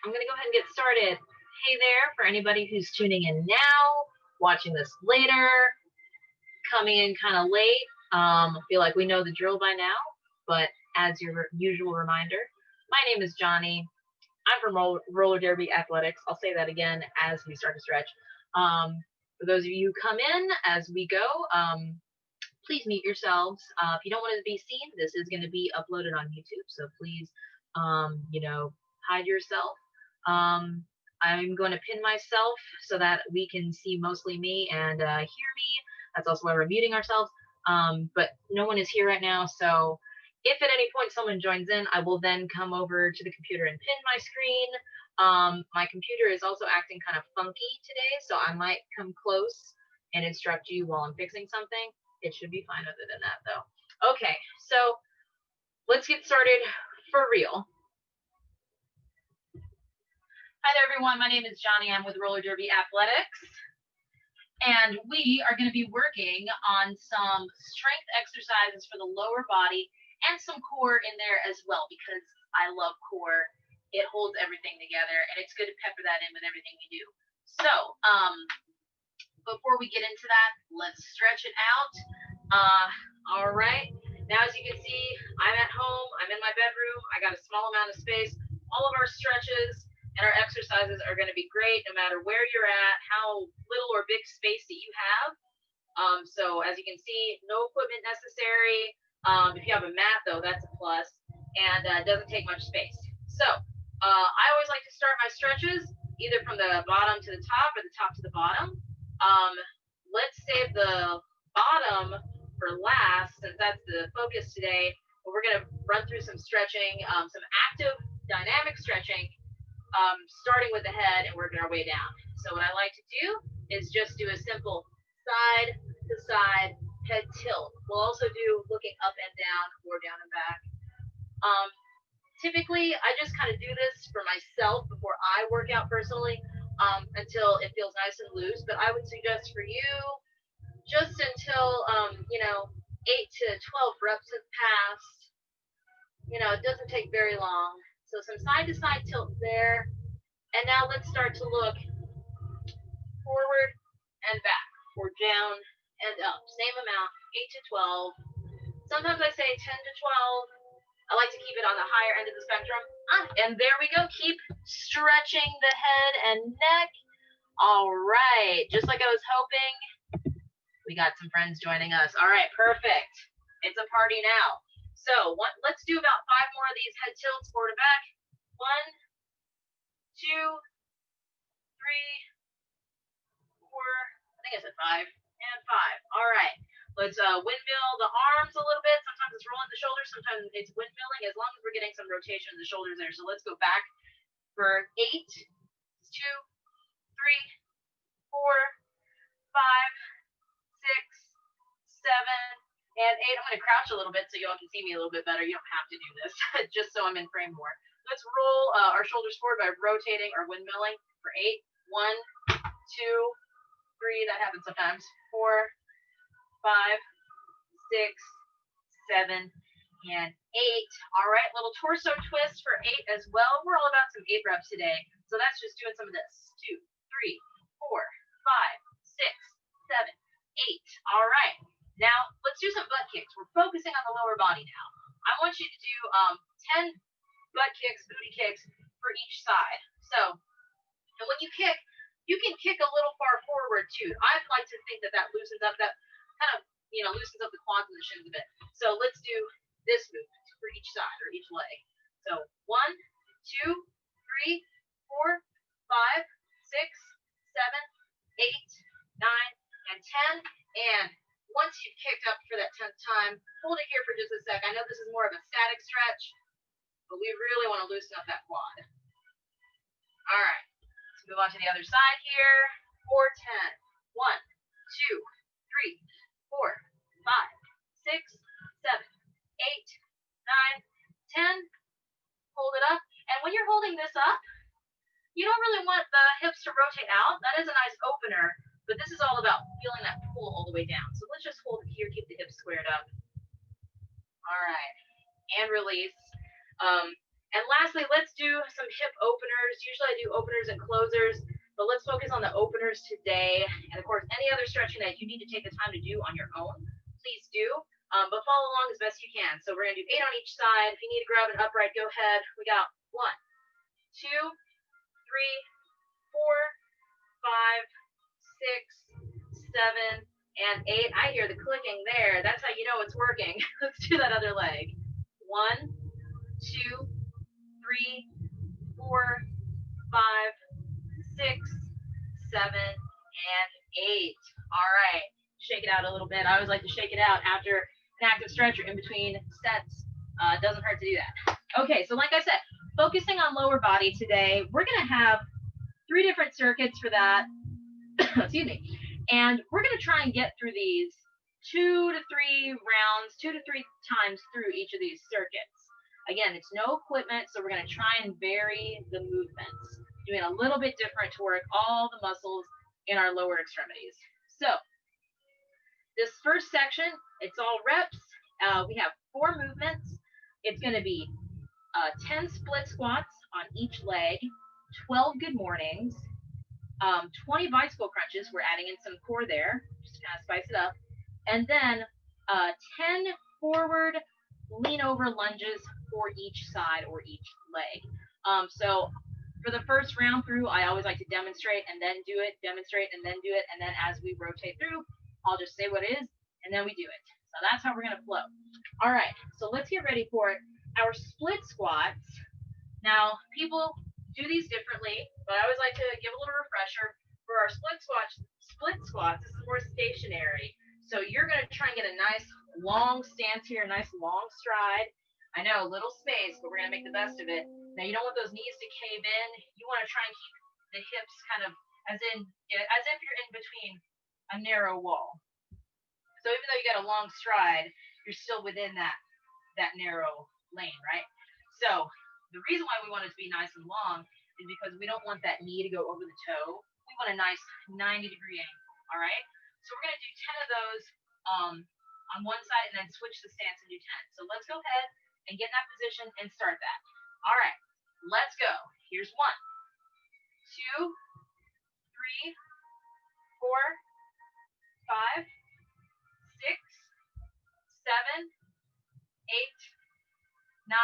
I'm going to go ahead and get started. Hey there, for anybody who's tuning in now, watching this later, coming in kind of late. I feel like we know the drill by now, but as your usual reminder, my name is Johnny. I'm from roller derby athletics. I'll say that again as we start to stretch. For those of you who come in as we go, please mute yourselves. If you don't want to be seen, this is going to be uploaded on YouTube, so please, hide yourself. I'm going to pin myself so that we can see mostly me and hear me. That's also why we're muting ourselves. But no one is here right now, so if at any point someone joins in, I will then come over to the computer and pin my screen. My computer is also acting kind of funky today, so I might come close and instruct you while I'm fixing something. It should be fine other than that, though. Okay, so let's get started for real. Hi there, everyone. My name is Johnny. I'm with Roller Derby Athletics. And we are going to be working on some strength exercises for the lower body and some core in there as well, because I love core. It holds everything together, and it's good to pepper that in with everything we do. So, before we get into that, let's stretch it out. All right. Now, as you can see, I'm at home. I'm in my bedroom. I got a small amount of space. All of our stretches and our exercises are going to be great no matter where you're at, how little or big space that you have. So as you can see, no equipment necessary. If you have a mat, though, that's a plus, and it doesn't take much space. So I always like to start my stretches either from the bottom to the top or the top to the bottom. Let's save the bottom for last, since that's the focus today. But we're going to run through some stretching, some active dynamic stretching, starting with the head and working our way down. So what I like to do is just do a simple side to side head tilt. We'll also do looking up and down or down and back. Typically, I just kind of do this for myself before I work out personally, until it feels nice and loose. But I would suggest for you, just until 8 to 12 reps have passed. It doesn't take very long. So some side-to-side tilt there. And now let's start to look forward and back, or down and up. Same amount, 8 to 12. Sometimes I say 10 to 12. I like to keep it on the higher end of the spectrum. And there we go. Keep stretching the head and neck. All right. Just like I was hoping, we got some friends joining us. All right, perfect. It's a party now. So let's do about 5 more of these head tilts forward and back. 1, 2, 3, 4, I think I said 5, and 5. All right, let's windmill the arms a little bit. Sometimes it's rolling the shoulders, sometimes it's windmilling, as long as we're getting some rotation in the shoulders there. So let's go back for 8, 2, 3, 4, 5, 6, 7, and 8. I'm going to crouch a little bit so you all can see me a little bit better. You don't have to do this, just so I'm in frame more. Let's roll our shoulders forward by rotating or windmilling for 8. 1, 2, 3. That happens sometimes. 4, 5, 6, 7, and 8. All right, little torso twist for 8 as well. We're all about some 8 reps today. So that's just doing some of this. 2, 3, 4, 5, 6, 7, 8. All right. Now, let's do some butt kicks. We're focusing on the lower body now. I want you to do 10 butt kicks, booty kicks for each side. So, and when you kick, you can kick a little far forward too. I like to think that loosens up, that kind of, loosens up the quads and the shins a bit. So let's do this movement for each side or each leg. So 1, 2, 3, 4, 5, 6, 7, 8, 9, and 10. And once you've kicked up for that 10th time, hold it here for just a sec. I know this is more of a static stretch, but we really want to loosen up that quad. All right, let's move on to the other side here. 4, 10. 1, 2, 3, 4, 5, 6, 7, 8, 9, 10. Hold it up. And when you're holding this up, you don't really want the hips to rotate out. That is a nice opener, but this is all about feeling that pull all the way down. So let's just hold it here, keep the hips squared up. All right, and release. And lastly, let's do some hip openers. Usually I do openers and closers, but let's focus on the openers today. And of course, any other stretching that you need to take the time to do on your own, please do. But follow along as best you can. So we're going to do 8 on each side. If you need to grab an upright, go ahead. We got 1, 2, 3, 4, 5, 6, 7, and 8. I hear the clicking there. That's how you know it's working. Let's do that other leg. 1, 2, 3, 4, 5, 6, 7, and 8. All right. Shake it out a little bit. I always like to shake it out after an active stretch or in between sets. It doesn't hurt to do that. Okay, so like I said, focusing on lower body today, we're going to have 3 different circuits for that. Excuse me. And we're going to try and get through these 2 to 3 rounds, 2 to 3 times through each of these circuits. Again, it's no equipment, so we're going to try and vary the movements, doing a little bit different to work all the muscles in our lower extremities. So this first section, it's all reps. We have 4 movements. It's going to be 10 split squats on each leg, 12 good mornings, 20 bicycle crunches. We're adding in some core there, just to kind of spice it up. And then 10 forward lean over lunges for each side or each leg. So for the first round through, I always like to demonstrate and then do it, demonstrate and then do it. And then as we rotate through, I'll just say what it is and then we do it. So that's how we're going to flow. All right, so let's get ready for it. Our split squats. Now, people do these differently, but I always like to give a little refresher. For our split squats, this is more stationary. So you're going to try and get a nice long stance here, a nice long stride. I know, little space, but we're going to make the best of it. Now, you don't want those knees to cave in. You want to try and keep the hips kind of as if you're in between a narrow wall. So even though you got a long stride, you're still within that narrow lane, right? So the reason why we want it to be nice and long is because we don't want that knee to go over the toe. We want a nice 90-degree angle, all right? So we're going to do 10 of those on one side and then switch the stance and do 10. So let's go ahead and get in that position and start that. All right, let's go. Here's 1, 2, 3, 4, 5, 6, 7, 8, 9,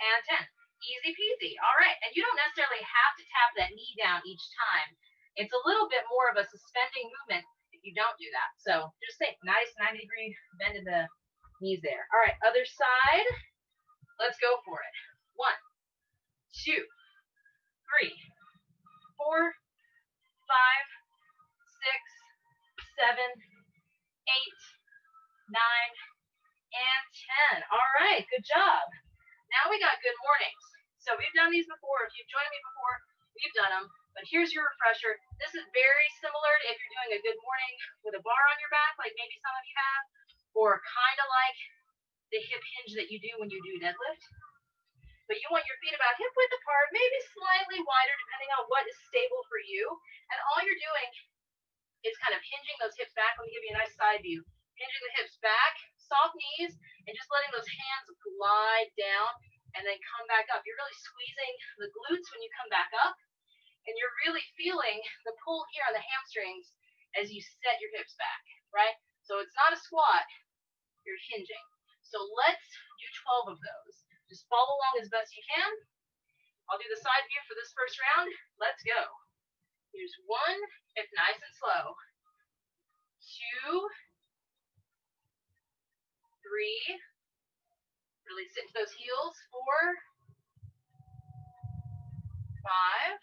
and 10. Easy peasy. All right, and you don't necessarily have to tap that knee down each time. It's a little bit more of a suspending movement if you don't do that. So just think, nice 90-degree bend in the knees there. All right, other side. Let's go for it. 1, 2, 3, 4, 5, 6, 7, 8, 9, and 10. All right, good job. Now we got good mornings. So we've done these before. If you've joined me before, we've done them. But here's your refresher. This is very similar to if you're doing a good morning with a bar on your back, like maybe some of you have, or kind of like the hip hinge that you do when you do deadlift. But you want your feet about hip width apart, maybe slightly wider depending on what is stable for you. And all you're doing is kind of hinging those hips back. Let me give you a nice side view. Hinging the hips back, soft knees, and just letting those hands glide down and then come back up. You're really squeezing the glutes when you come back up, and you're really feeling the pull here on the hamstrings as you set your hips back, right? So it's not a squat, you're hinging. So let's do 12 of those. Just follow along as best you can. I'll do the side view for this first round. Let's go. Here's 1, it's nice and slow. 2, 3, really sit to those heels. 4, 5,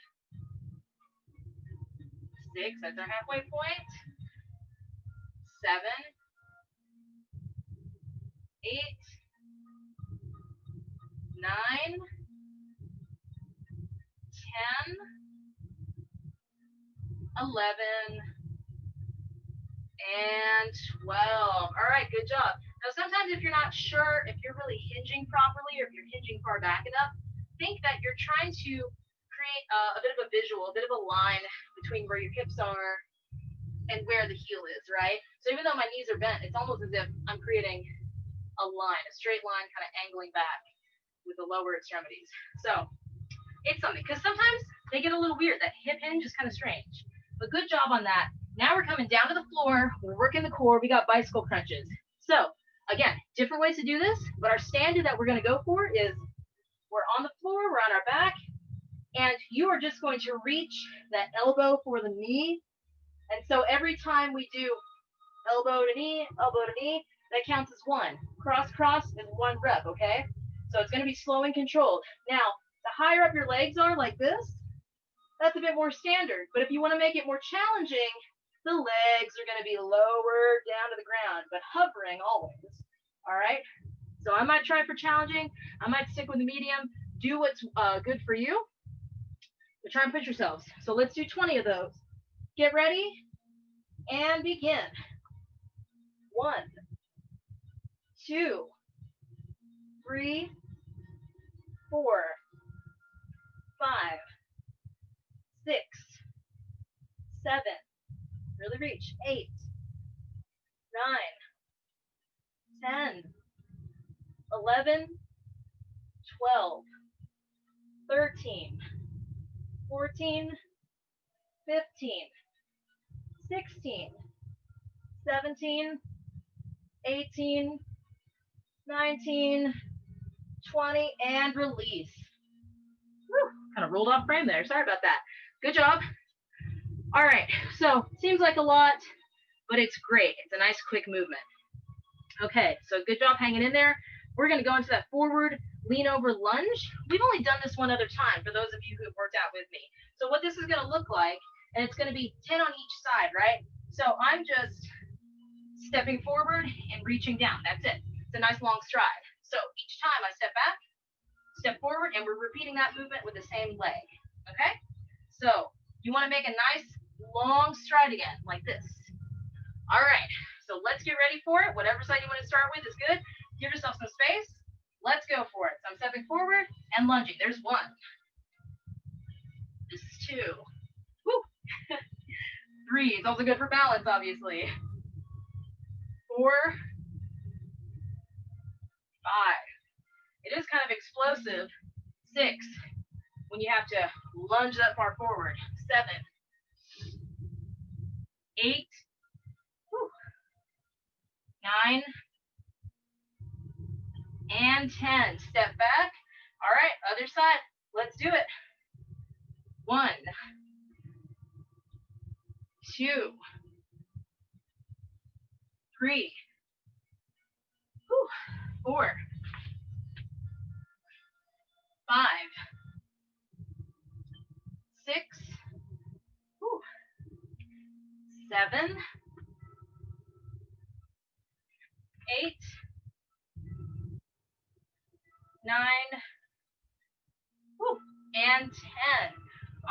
6, that's our halfway point. 7, 8, 9, 10, and 11, and 12. All right, good job. Now, sometimes if you're not sure if you're really hinging properly or if you're hinging far back enough, think that you're trying to create a bit of a visual, a bit of a line between where your hips are and where the heel is, right? So even though my knees are bent, it's almost as if I'm creating a line, a straight line kind of angling back. with the lower extremities. So it's something, because sometimes they get a little weird. That hip hinge is kind of strange. But good job on that. Now we're coming down to the floor. We're working the core. We got bicycle crunches. So again, different ways to do this, but our standard that we're going to go for is we're on the floor, we're on our back, and you are just going to reach that elbow for the knee. And so every time we do elbow to knee, that counts as one. Cross, cross is one rep, okay? So it's going to be slow and controlled. Now, the higher up your legs are like this, that's a bit more standard. But if you want to make it more challenging, the legs are going to be lower down to the ground, but hovering always. All right? So I might try for challenging. I might stick with the medium. Do what's good for you. But try and push yourselves. So let's do 20 of those. Get ready and begin. 1, 2, 3, 4, 5, 6, 7, really reach, 8, 9, 10, 11, 12, 13, 14, 15, 16, 17, 18, 19, 20, and release. Whew, kind of rolled off frame there. Sorry about that. Good job. All right, so seems like a lot, but it's great. It's a nice quick movement. Okay, so good job hanging in there. We're going to go into that forward lean over lunge. We've only done this one other time for those of you who have worked out with me. So what this is going to look like, and it's going to be 10 on each side, right? So I'm just stepping forward and reaching down. That's it. It's a nice long stride. So each time I step back, step forward, and we're repeating that movement with the same leg. Okay? So you want to make a nice long stride again, like this. All right. So let's get ready for it. Whatever side you want to start with is good. Give yourself some space. Let's go for it. So I'm stepping forward and lunging. There's 1. This is 2. Woo. 3. It's also good for balance, obviously. 4. 5. It is kind of explosive. 6. When you have to lunge that far forward. 7. 8. Woo. 9. And 10. Step back. All right, other side. Let's do it. 1, 2, 3, 4, 5, 6, 7, 8, 9, and 10.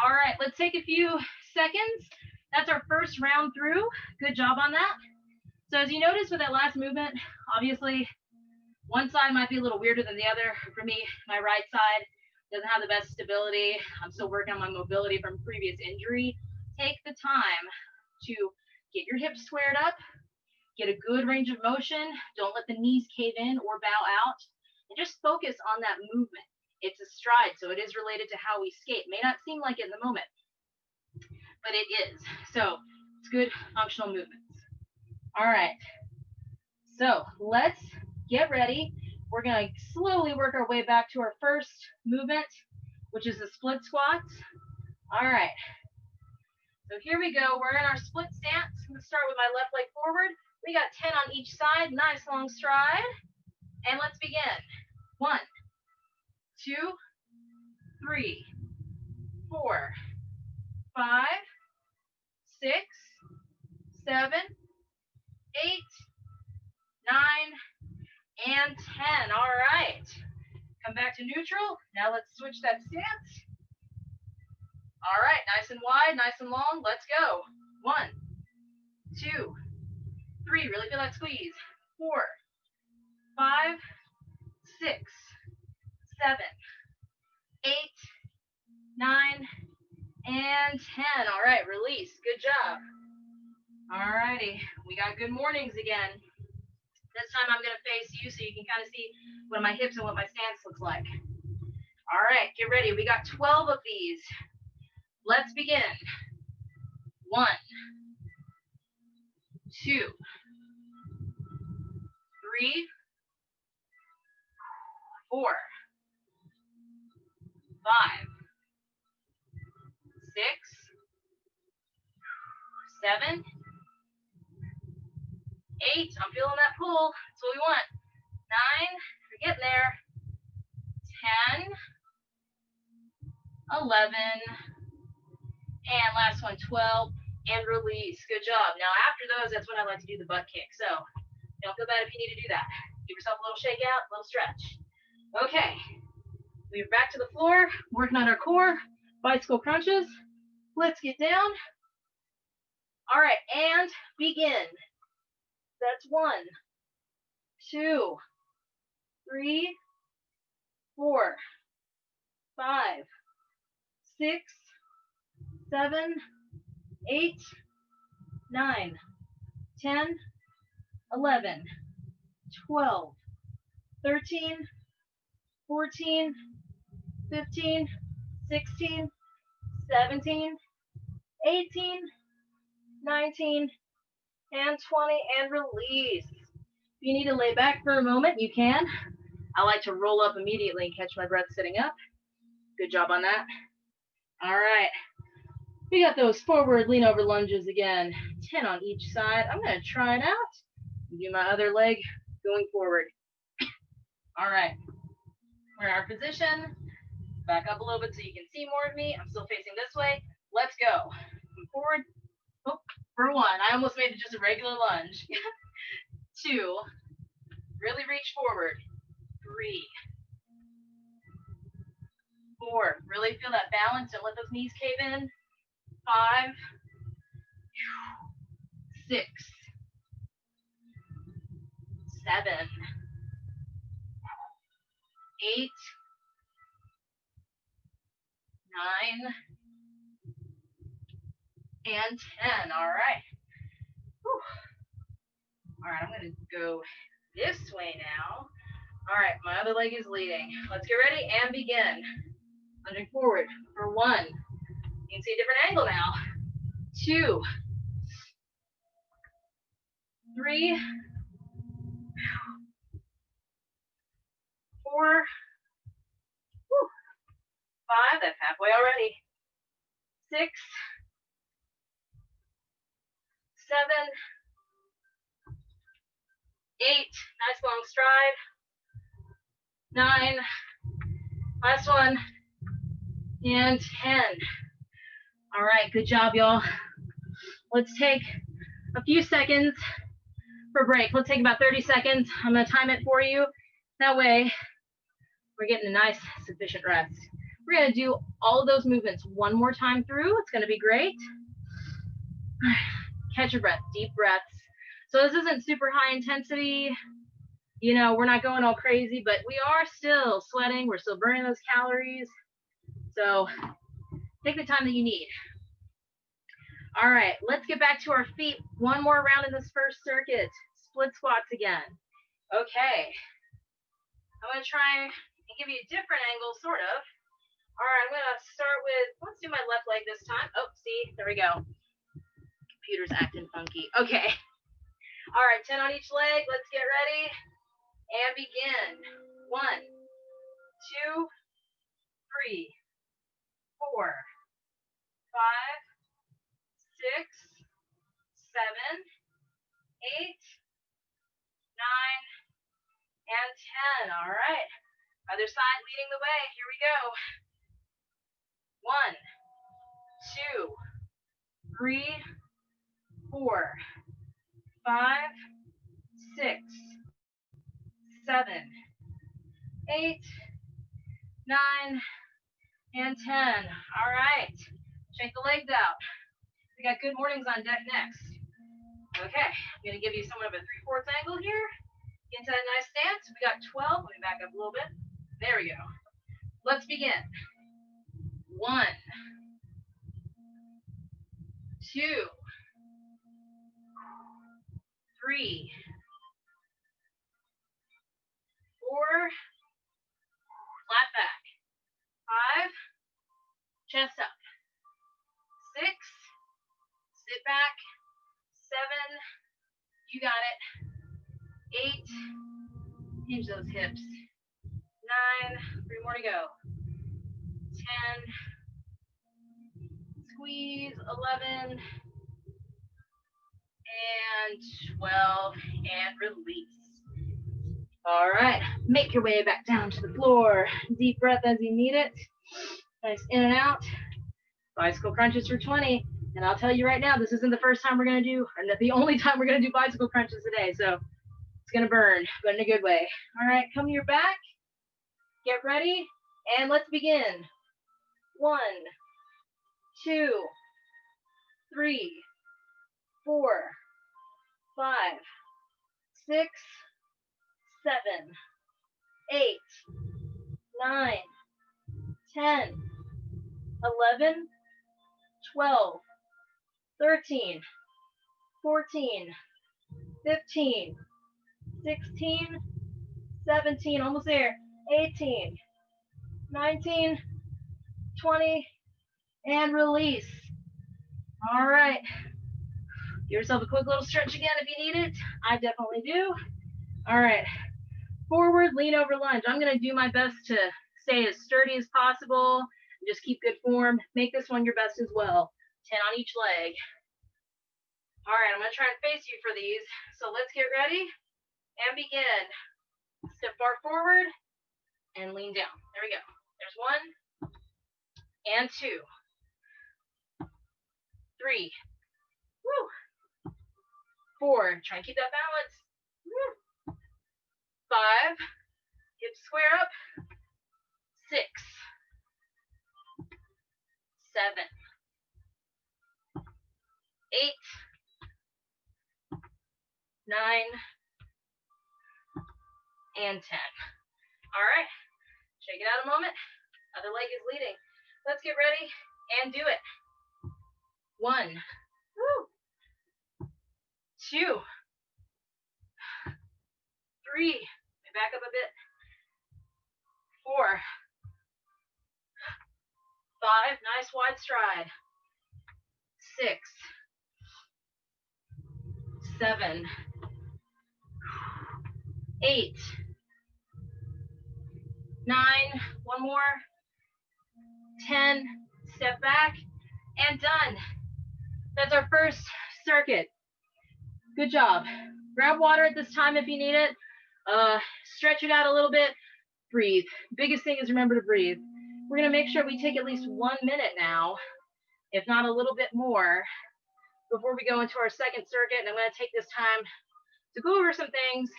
All right, let's take a few seconds. That's our first round through. Good job on that. So as you notice with that last movement, obviously one side might be a little weirder than the other. For me, my right side doesn't have the best stability. I'm still working on my mobility from previous injury. Take the time to get your hips squared up, get a good range of motion. Don't let the knees cave in or bow out, and just focus on that movement. It's a stride, so it is related to how we skate. May not seem like it in the moment, but it is. So it's good functional movements. All right, so let's get ready. We're going to slowly work our way back to our first movement, which is the split squats. All right, so here we go. We're in our split stance. I'm going to start with my left leg forward. We got 10 on each side. Nice long stride. And let's begin. 1, 2, 3, 4, 5, 6, 7, 8, 9, and 10. All right. Come back to neutral. Now let's switch that stance. All right. Nice and wide, nice and long. Let's go. 1, 2, 3. Really feel that squeeze. 4, 5, 6, 7, 8, 9, and 10. All right, release. Good job. All righty, we got good mornings again. This time I'm going to face you so you can kind of see what my hips and what my stance looks like. All right, get ready. We got 12 of these. Let's begin. 1, 2, 3, 4, 5, 6, 7, 8. I'm feeling that pull. That's what we want. 9. We're getting there. 10, 11, and last one, 12, and release. Good job. Now after those, that's when I like to do the butt kick. So don't feel bad if you need to do that. Give yourself a little shake out, a little stretch. Okay, we're back to the floor, working on our core, bicycle crunches. Let's get down. All right, and begin. That's 1, 2, 3, 4, 5, 6, 7, 8, 9, 10, 11, 12, 13, 14, 15, 16, 17, 18, 19, and 20, and release. If you need to lay back for a moment, you can. I like to roll up immediately and catch my breath sitting up. Good job on that. All right. We got those forward lean over lunges again. 10 on each side. I'm going to try it out. Do my other leg going forward. All right. We're in our position. Back up a little bit so you can see more of me. I'm still facing this way. Let's go. Come forward. Oh, for 1. I almost made it just a regular lunge. 2. Really reach forward. 3. 4. Really feel that balance. Don't let those knees cave in. 5. 6. 7. 8. 9. And 10. All right. Whew. All right, I'm going to go this way now. All right, my other leg is leading. Let's get ready and begin. Lunging forward for 1. You can see a different angle now. 2. 3. 4. 5. That's halfway already. 6. 7. 8. Nice long stride. 9. Last one. And 10. All right, good job, y'all. Let's take a few seconds for a break. Let's take about 30 seconds. I'm going to time it for you. That way, we're getting a nice, sufficient rest. We're going to do all of those movements one more time through. It's going to be great. Catch your breath, deep breaths. So this isn't super high intensity. You know, we're not going all crazy, but we are still sweating. We're still burning those calories. So take the time that you need. All right, let's get back to our feet. One more round in this first circuit. Split squats again. Okay. I'm going to try and give you a different angle, sort of. All right, I'm going to start with, let's do my left leg this time. Oh, see, there we go. Computer's acting funky. Okay. All right, 10 on each leg. Let's get ready and begin. 1, 2, 3, 4, 5, 6, 7, 8, 9, and 10. All right. Other side leading the way. Here we go. 1, 2, 3, 4, 5, 6, 7, 8, 9, and 10. All right. Shake the legs out. We got good mornings on deck next. Okay. I'm going to give you somewhat of a 3/4 angle here. Get into that nice stance. We got 12. Let me back up a little bit. There we go. Let's begin. 1, 2, 3, 4, flat back. 5, chest up. 6, sit back. 7, you got it. 8, hinge those hips. 9, 3 more to go. 10, squeeze. 11, and 12, and release. All right, make your way back down to the floor. Deep breath as you need it. Nice in and out. Bicycle crunches for 20. And I'll tell you right now, this isn't the first time we're going to do, or the only time we're going to do bicycle crunches today. So it's going to burn, but in a good way. All right, come to your back. Get ready, and let's begin. 1, 2, 3, 4, 5, 6, 7, 8, 9, 10, 11, 12, 13, 14, 15, 16, 17, almost there, 18, 19, 20, and release. All right. Give yourself a quick little stretch again if you need it. I definitely do. All right. Forward, lean over lunge. I'm going to do my best to stay as sturdy as possible. Just keep good form. Make this one your best as well. 10 on each leg. All right, I'm going to try and face you for these. So let's get ready and begin. Step far forward and lean down. There we go. There's 1 and 2. 3. Woo. 4. Try and keep that balance. Woo. 5. Hips square up. 6. 7. 8. 9. And 10. All right. Shake it out a moment. Other leg is leading. Let's get ready and do it. 1. Woo. 2. 3. Back up a bit. 4. 5. Nice wide stride. 6. 7. 8. 9. One more. 10. Step back. And done. That's our first circuit. Good job. Grab water at this time if you need it. Stretch it out a little bit. Breathe. Biggest thing is remember to breathe. We're going to make sure we take at least 1 minute now, if not a little bit more, before we go into our second circuit. And I'm going to take this time to go over some things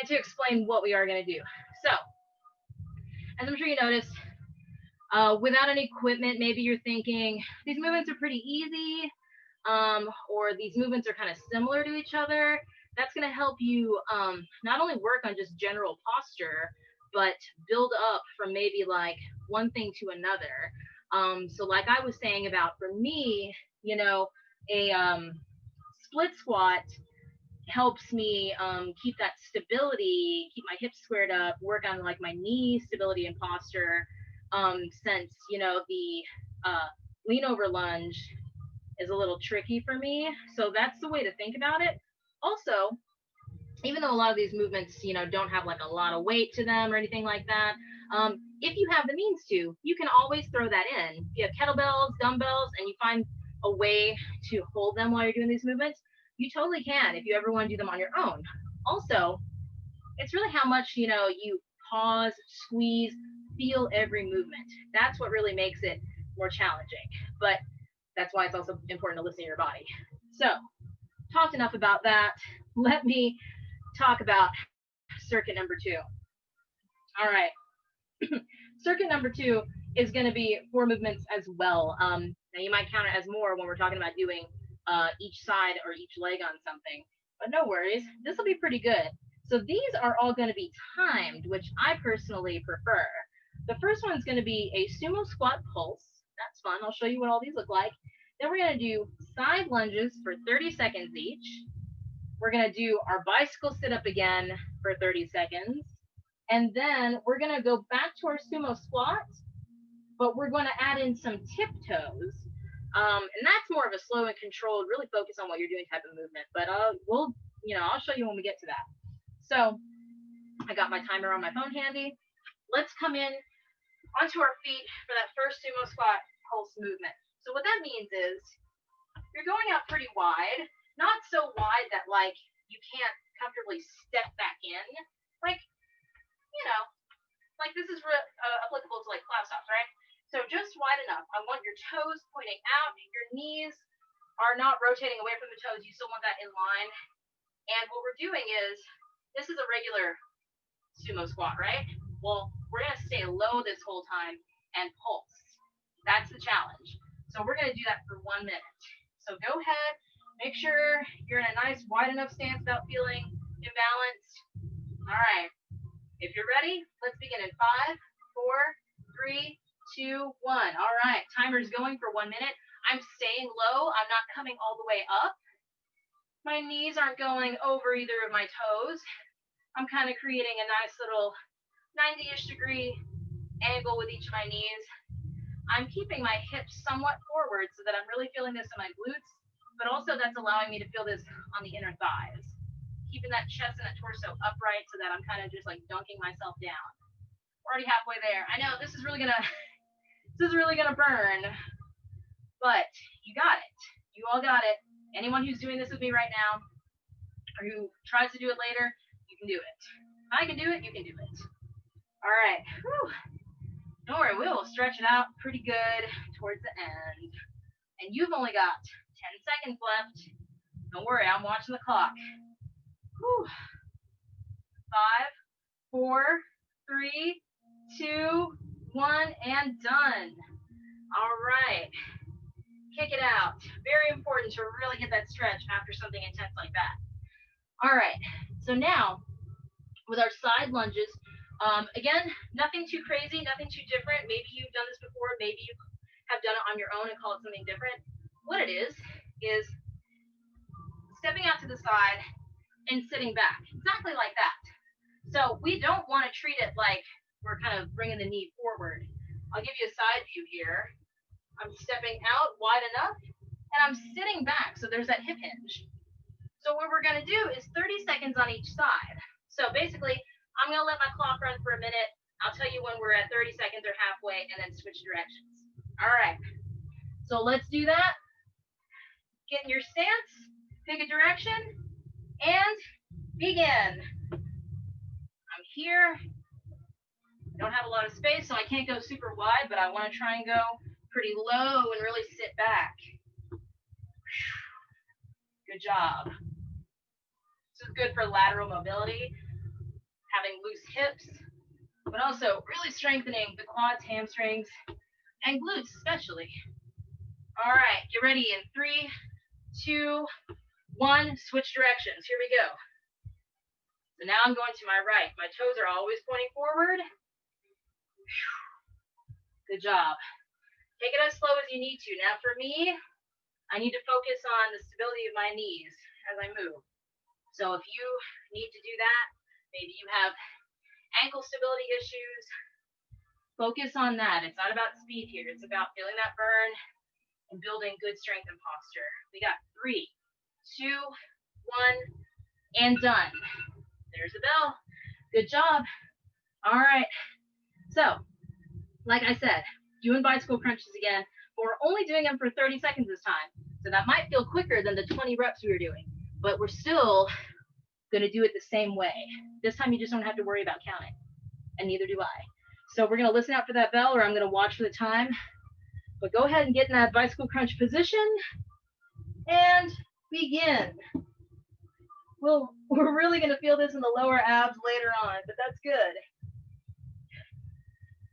and to explain what we are going to do. So, as I'm sure you noticed, without any equipment, maybe you're thinking, these movements are pretty easy, or these movements are kind of similar to each other. That's going to help you not only work on just general posture, but build up from maybe like one thing to another. So like I was saying about, for me, you know, a split squat helps me keep that stability, keep my hips squared up, work on like my knee stability and posture, since, you know, the lean over lunge is a little tricky for me. So that's the way to think about it. Also, even though a lot of these movements, you know, don't have like a lot of weight to them or anything like that, if you have the means to, you can always throw that in. If you have kettlebells, dumbbells, and you find a way to hold them while you're doing these movements, you totally can if you ever want to do them on your own. Also, it's really how much, you know, you pause, squeeze, feel every movement. That's what really makes it more challenging. But that's why it's also important to listen to your body. So, talked enough about that. Let me talk about circuit number 2. All right. Circuit number 2 is going to be 4 movements as well. Now you might count it as more when we're talking about doing each side or each leg on something, but no worries. This will be pretty good. So these are all going to be timed, which I personally prefer. The first one is going to be a sumo squat pulse. That's fun. I'll show you what all these look like. Then we're going to do side lunges for 30 seconds each. We're going to do our bicycle sit up again for 30 seconds. And then we're going to go back to our sumo squat, but we're going to add in some tiptoes. And that's more of a slow and controlled, really focus on what you're doing type of movement. But I'll show you when we get to that. So I got my timer on my phone handy. Let's come in onto our feet for that first sumo squat pulse movement. So what that means is you're going out pretty wide, not so wide that like you can't comfortably step back in. Like, like this is applicable to like class stops, right? So just wide enough. I want your toes pointing out. Your knees are not rotating away from the toes. You still want that in line. And what we're doing is, this is a regular sumo squat, right? Well, we're going to stay low this whole time and pulse. That's the challenge. So we're going to do that for 1 minute. So go ahead, make sure you're in a nice wide enough stance without feeling imbalanced. All right. If you're ready, let's begin in 5, 4, 3, 2, 1. All right, timer's going for 1 minute. I'm staying low. I'm not coming all the way up. My knees aren't going over either of my toes. I'm kind of creating a nice little 90-ish degree angle with each of my knees. I'm keeping my hips somewhat forward so that I'm really feeling this in my glutes, but also that's allowing me to feel this on the inner thighs. Keeping that chest and that torso upright so that I'm kind of just like dunking myself down. We're already halfway there. I know this is really gonna burn, but you got it. You all got it. Anyone who's doing this with me right now, or who tries to do it later, you can do it. If I can do it, you can do it. All right. Whew. Don't worry, we'll stretch it out pretty good towards the end. And you've only got 10 seconds left. Don't worry, I'm watching the clock. Whew. 5, 4, 3, 2, 1, and done. All right. Kick it out. Very important to really get that stretch after something intense like that. All right. So now, with our side lunges, again, nothing too crazy, nothing too different. Maybe you've done this before. Maybe you have done it on your own and call it something different. What it is stepping out to the side and sitting back, exactly like that. So we don't want to treat it like we're kind of bringing the knee forward. I'll give you a side view here. I'm stepping out wide enough, and I'm sitting back, so there's that hip hinge. So what we're going to do is 30 seconds on each side. So basically, I'm going to let my clock run for a minute. I'll tell you when we're at 30 seconds or halfway, and then switch directions. All right. So let's do that. Get in your stance, pick a direction, and begin. I'm here. I don't have a lot of space, so I can't go super wide, but I want to try and go pretty low and really sit back. Good job. This is good for lateral mobility, having loose hips, but also really strengthening the quads, hamstrings, and glutes especially. All right, get ready in 3, 2, 1, switch directions. Here we go. So now I'm going to my right. My toes are always pointing forward. Good job. Take it as slow as you need to. Now for me, I need to focus on the stability of my knees as I move. So if you need to do that, maybe you have ankle stability issues, focus on that. It's not about speed here. It's about feeling that burn and building good strength and posture. We got 3, 2, 1, and done. There's the bell. Good job. All right. So, like I said, doing bicycle crunches again, but we're only doing them for 30 seconds this time. So that might feel quicker than the 20 reps we were doing, but we're still going to do it the same way. This time you just don't have to worry about counting, and neither do I. So we're going to listen out for that bell, or I'm going to watch for the time. But go ahead and get in that bicycle crunch position and begin. We're really going to feel this in the lower abs later on, but that's good.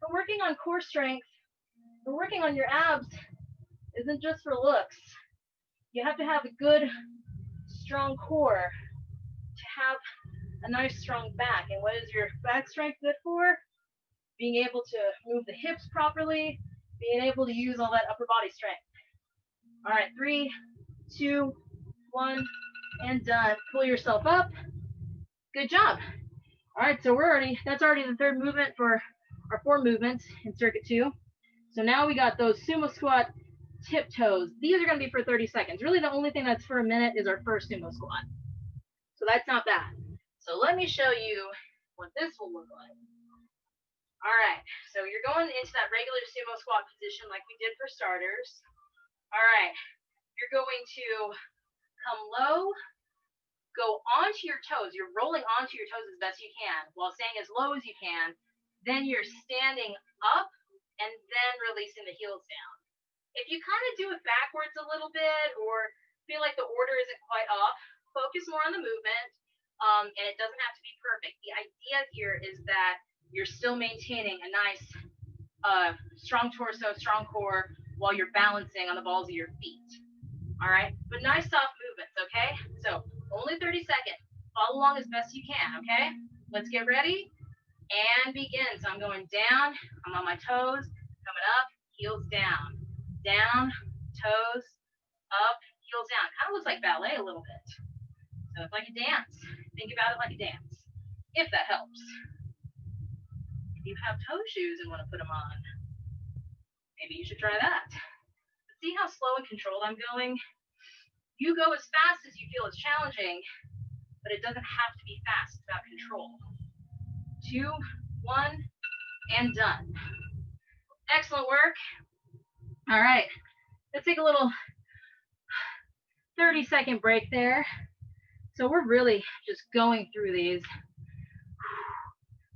But working on core strength, or working on your abs, isn't just for looks. You have to have a good, strong core to have a nice, strong back. And what is your back strength good for? Being able to move the hips properly, being able to use all that upper body strength. All right, 3, 2, 1, and done. Pull yourself up. Good job. All right, so that's already the third movement for our 4 movements in circuit 2. So now we got those sumo squat tiptoes. These are going to be for 30 seconds. Really the only thing that's for a minute is our first sumo squat. So that's not bad. So let me show you what this will look like. All right, so you're going into that regular sumo squat position like we did for starters. All right, you're going to come low, go onto your toes. You're rolling onto your toes as best you can while staying as low as you can. Then you're standing up and then releasing the heels down. If you kind of do it backwards a little bit or feel like the order isn't quite off, focus more on the movement, and it doesn't have to be perfect. The idea here is that you're still maintaining a nice strong torso, strong core while you're balancing on the balls of your feet. All right, but nice soft movements, okay? So only 30 seconds. Follow along as best you can, okay? Let's get ready and begin. So I'm going down, I'm on my toes, coming up, heels down, toes, up, heels down. Kind of looks like ballet a little bit. So it's like a dance. Think about it like a dance, if that helps. If you have toe shoes and want to put them on, maybe you should try that. But see how slow and controlled I'm going? You go as fast as you feel is challenging, but it doesn't have to be fast. It's about control. 2, 1, and done. Excellent work. All right, let's take a little 30-second break there. So we're really just going through these.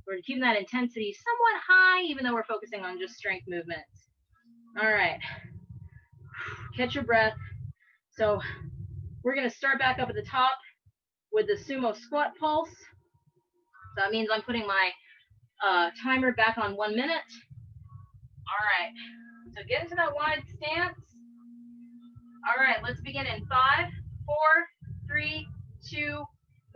We're keeping that intensity somewhat high, even though we're focusing on just strength movements. All right, catch your breath. So we're gonna start back up at the top with the sumo squat pulse. So that means I'm putting my timer back on 1 minute. All right, so get into that wide stance. All right, let's begin in 5, 4, 3, 2, 1.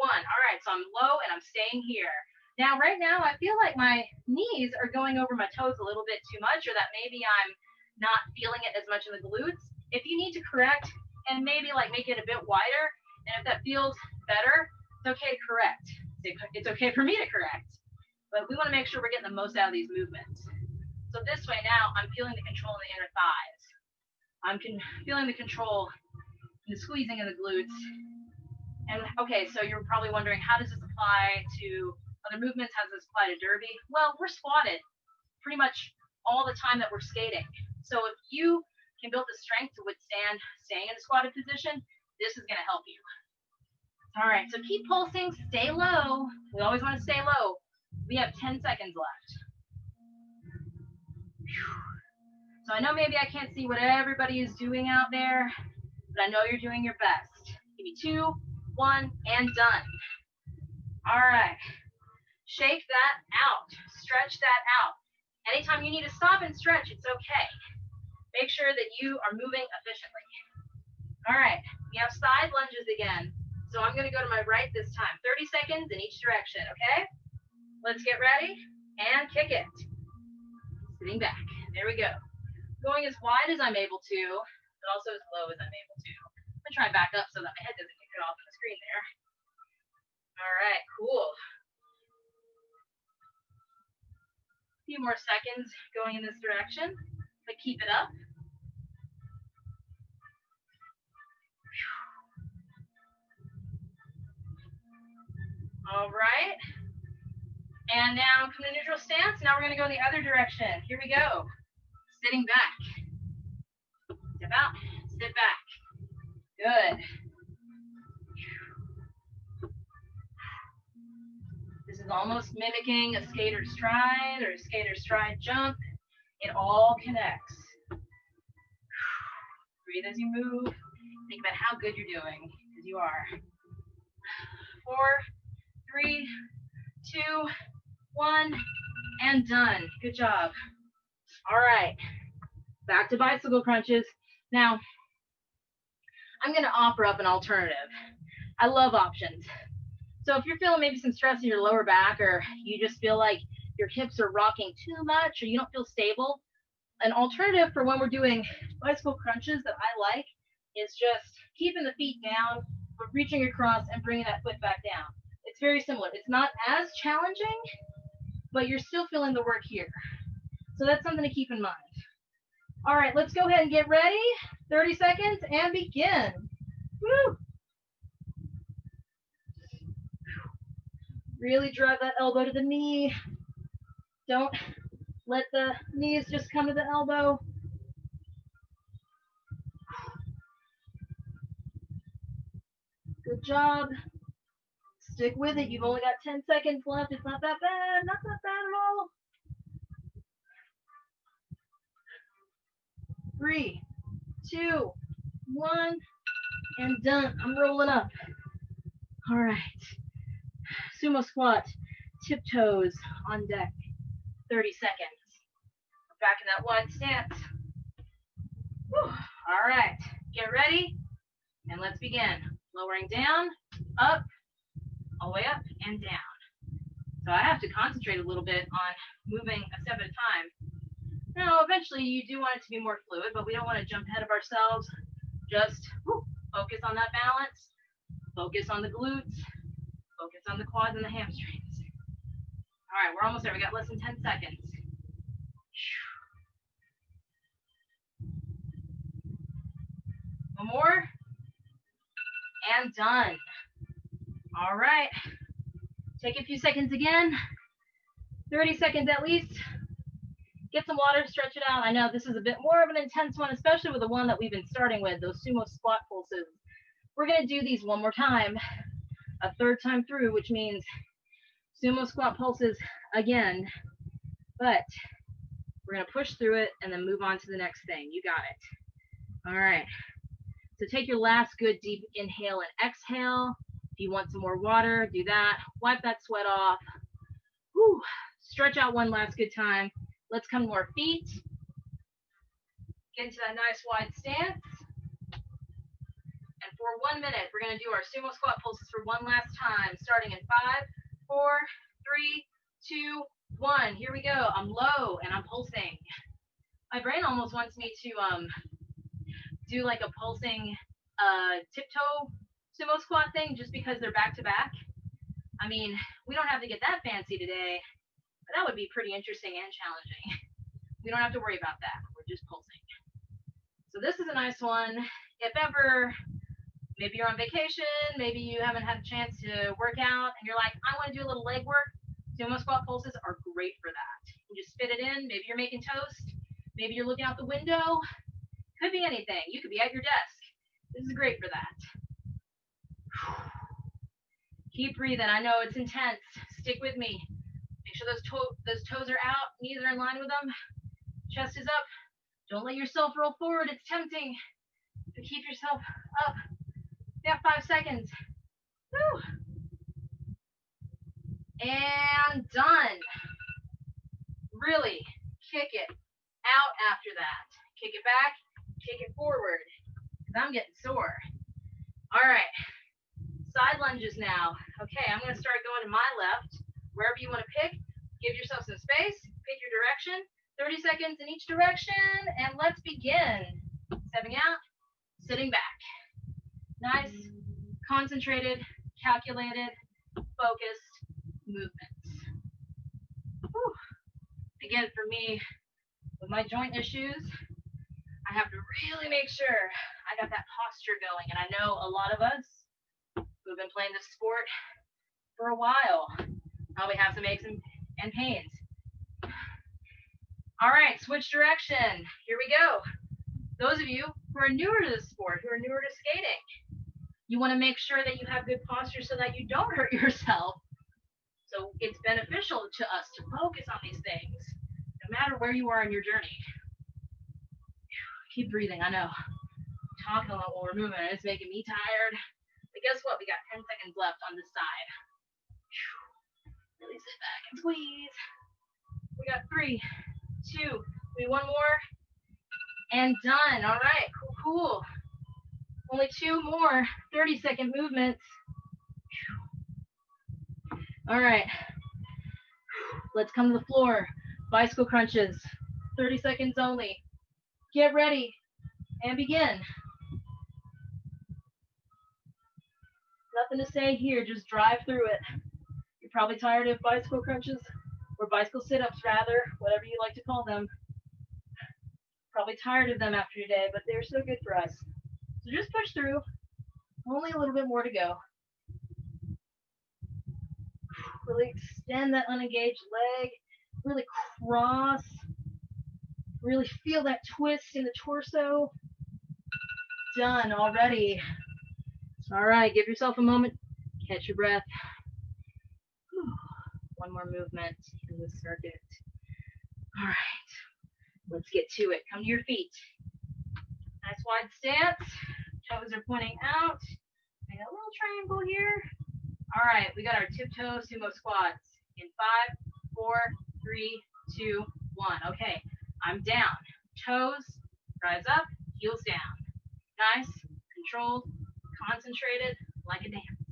All right, so I'm low and I'm staying here. Now, right now, I feel like my knees are going over my toes a little bit too much, or that maybe I'm not feeling it as much in the glutes. If you need to correct and maybe like make it a bit wider, and if that feels better, it's okay to correct. It's okay for me to correct, but we want to make sure we're getting the most out of these movements. So this way now, I'm feeling the control in the inner thighs. I'm feeling the control in the squeezing of the glutes. And okay, so you're probably wondering, how does this apply to other movements? How does this apply to derby? Well, we're squatted pretty much all the time that we're skating. So if you can build the strength to withstand staying in a squatted position, this is going to help you. All right, so keep pulsing, stay low. We always want to stay low. We have 10 seconds left. So I know maybe I can't see what everybody is doing out there, but I know you're doing your best. Give me 2, 1, and done. All right, shake that out, stretch that out. Anytime you need to stop and stretch, it's okay. Make sure that you are moving efficiently. All right, we have side lunges again. So I'm gonna go to my right this time, 30 seconds in each direction, okay? Let's get ready and kick it. Sitting back, there we go. Going as wide as I'm able to, but also as low as I'm able to. I'm gonna try back up so that my head doesn't get cut off on the screen there. All right, cool. A few more seconds going in this direction, but keep it up. All right. And now come to neutral stance. Now we're going to go the other direction. Here we go. Sitting back. Step out. Sit back. Good. This is almost mimicking a skater stride or a skater stride jump. It all connects. Breathe as you move. Think about how good you're doing, because you are. 4, 3, 2, 1, and done. Good job. All right, back to bicycle crunches. Now, I'm going to offer up an alternative. I love options. So if you're feeling maybe some stress in your lower back, or you just feel like your hips are rocking too much, or you don't feel stable, an alternative for when we're doing bicycle crunches that I like is just keeping the feet down, but reaching across and bringing that foot back down. It's very similar. It's not as challenging, but you're still feeling the work here. So that's something to keep in mind. All right, let's go ahead and get ready. 30 seconds and begin. Woo! Really drive that elbow to the knee. Don't let the knees just come to the elbow. Good job. Stick with it. You've only got 10 seconds left. It's not that bad. Not that bad at all. 3, 2, 1, and done. I'm rolling up. All right. Sumo squat, tiptoes on deck. 30 seconds. We're back in that wide stance. Whew. All right. Get ready, and let's begin. Lowering down, up, all the way up, and down. So I have to concentrate a little bit on moving a step at a time. Now, eventually you do want it to be more fluid, but we don't want to jump ahead of ourselves. Just focus on that balance, focus on the glutes, focus on the quads and the hamstrings. All right, we're almost there. We got less than 10 seconds. One more, and done. All right, take a few seconds again, 30 seconds at least. Get some water, stretch it out. I know this is a bit more of an intense one, especially with the one that we've been starting with, those sumo squat pulses. We're gonna do these one more time, a third time through, which means sumo squat pulses again, but we're gonna push through it and then move on to the next thing. You got it. All right, so take your last good deep inhale and exhale. If you want some more water, do that. Wipe that sweat off. Whew. Stretch out one last good time. Let's come to our feet. Get into that nice wide stance. And for 1 minute, we're going to do our sumo squat pulses for one last time, starting in 5, 4, 3, 2, 1. Here we go. I'm low and I'm pulsing. My brain almost wants me to do like a pulsing tiptoe sumo squat thing just because they're back to back. I mean, we don't have to get that fancy today, but that would be pretty interesting and challenging. We don't have to worry about that. We're just pulsing. So this is a nice one. If ever, maybe you're on vacation, maybe you haven't had a chance to work out, and you're like, I want to do a little leg work, sumo squat pulses are great for that. You just fit it in. Maybe you're making toast. Maybe you're looking out the window. Could be anything. You could be at your desk. This is great for that. Keep breathing. I know it's intense. Stick with me. Make sure those toes are out, knees are in line with them. Chest is up. Don't let yourself roll forward. It's tempting. But keep yourself up. You have 5 seconds. Woo. And done. Really kick it out after that. Kick it back, kick it forward. Because I'm getting sore. All right. Side lunges now. Okay, I'm going to start going to my left. Wherever you want to pick, give yourself some space. Pick your direction. 30 seconds in each direction. And let's begin. Stepping out, sitting back. Nice, concentrated, calculated, focused movements. Whew. Again, for me, with my joint issues, I have to really make sure I got that posture going. And I know a lot of us who've been playing this sport for a while probably have some aches and pains. All right, switch direction. Here we go. Those of you who are newer to the sport, who are newer to skating, you want to make sure that you have good posture so that you don't hurt yourself. So it's beneficial to us to focus on these things, no matter where you are in your journey. Keep breathing. I know. I'm talking a lot while we're moving, and it's making me tired. But guess what? We got 10 seconds left on this side. Really sit back and squeeze. We got 3, 2, maybe one more, and done. All right, cool. Only 2 more 30-second movements. All right, let's come to the floor. Bicycle crunches, 30 seconds only. Get ready and begin. Nothing to say here, just drive through it. probably tired of bicycle crunches, or bicycle sit-ups rather, whatever you like to call them. Probably tired of them after today, but they're so good for us. So just push through. Only a little bit more to go. Really extend that unengaged leg. Really cross. Really feel that twist in the torso. Done already. All right, give yourself a moment. Catch your breath. One more movement in the circuit. All right, let's get to it. Come to your feet. Nice wide stance. Toes are pointing out. Make a little triangle here. All right, we got our tiptoe sumo squats in 5, 4, 3, 2, 1. Okay, I'm down. Toes, rise up, heels down. Nice, controlled, concentrated, like a dance.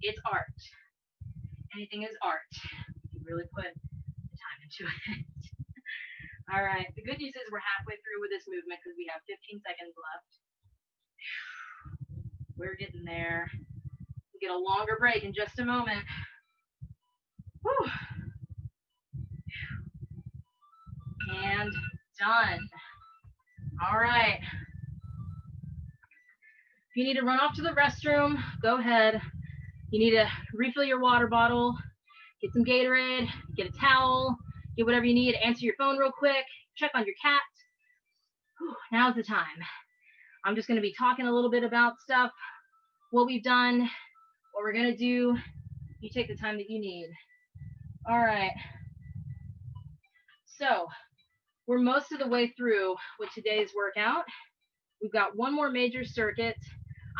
It's art. Anything is art. You really put the time into it. All right, the good news is we're halfway through with this movement because we have 15 seconds left. We're getting there. We'll get a longer break in just a moment. Whew. And done. All right. If you need to run off to the restroom, go ahead. You need to refill your water bottle, get some Gatorade, get a towel, get whatever you need, answer your phone real quick, check on your cat. Whew, now's the time. I'm just going to be talking a little bit about stuff, what we've done, what we're going to do. You take the time that you need. All right. So we're most of the way through with today's workout. We've got one more major circuit.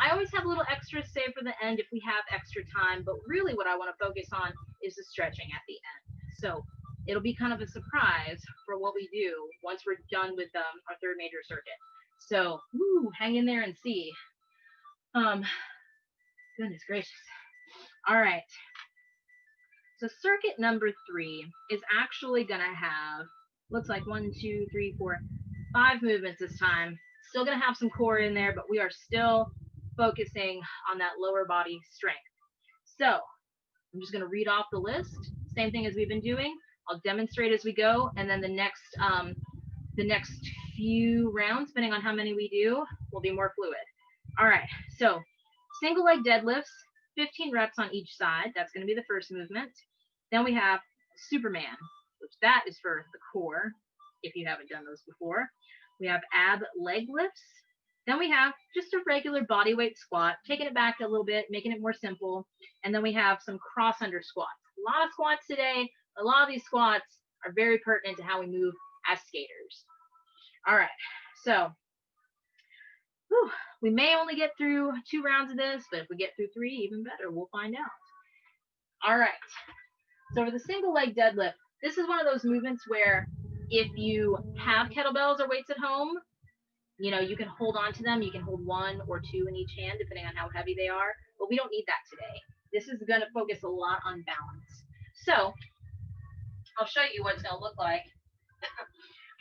I always have a little extra saved for the end if we have extra time, but really what I want to focus on is the stretching at the end. So it'll be kind of a surprise for what we do once we're done with our third major circuit. So hang in there and see. Goodness gracious. All right. So circuit number 3 is actually going to have, looks like 1, 2, 3, 4, 5 movements this time. Still going to have some core in there, but we are still focusing on that lower body strength. So I'm just going to read off the list. Same thing as we've been doing. I'll demonstrate as we go, and then the next few rounds, depending on how many we do, will be more fluid. All right, so single leg deadlifts, 15 reps on each side. That's going to be the first movement. Then we have Superman, which that is for the core, if you haven't done those before. We have ab leg lifts. Then we have just a regular body weight squat, taking it back a little bit, making it more simple. And then we have some cross under squats. A lot of squats today. A lot of these squats are very pertinent to how we move as skaters. All right, so we may only get through 2 rounds of this, but if we get through 3, even better. We'll find out. All right, so for the single leg deadlift, this is one of those movements where if you have kettlebells or weights at home, you know, you can hold on to them. You can hold 1 or 2 in each hand, depending on how heavy they are. But we don't need that today. This is going to focus a lot on balance. So I'll show you what it's going to look like.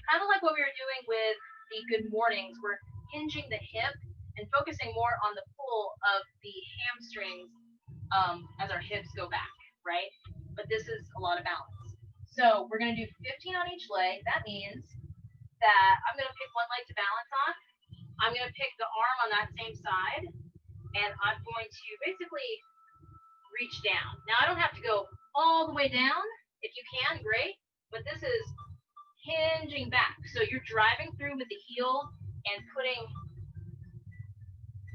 Kind of like what we were doing with the good mornings. We're hinging the hip and focusing more on the pull of the hamstrings as our hips go back, right? But this is a lot of balance. So we're going to do 15 on each leg. That means that I'm going to pick one leg to balance on. I'm going to pick the arm on that same side, and I'm going to basically reach down. Now, I don't have to go all the way down. If you can, great, but this is hinging back. So you're driving through with the heel and putting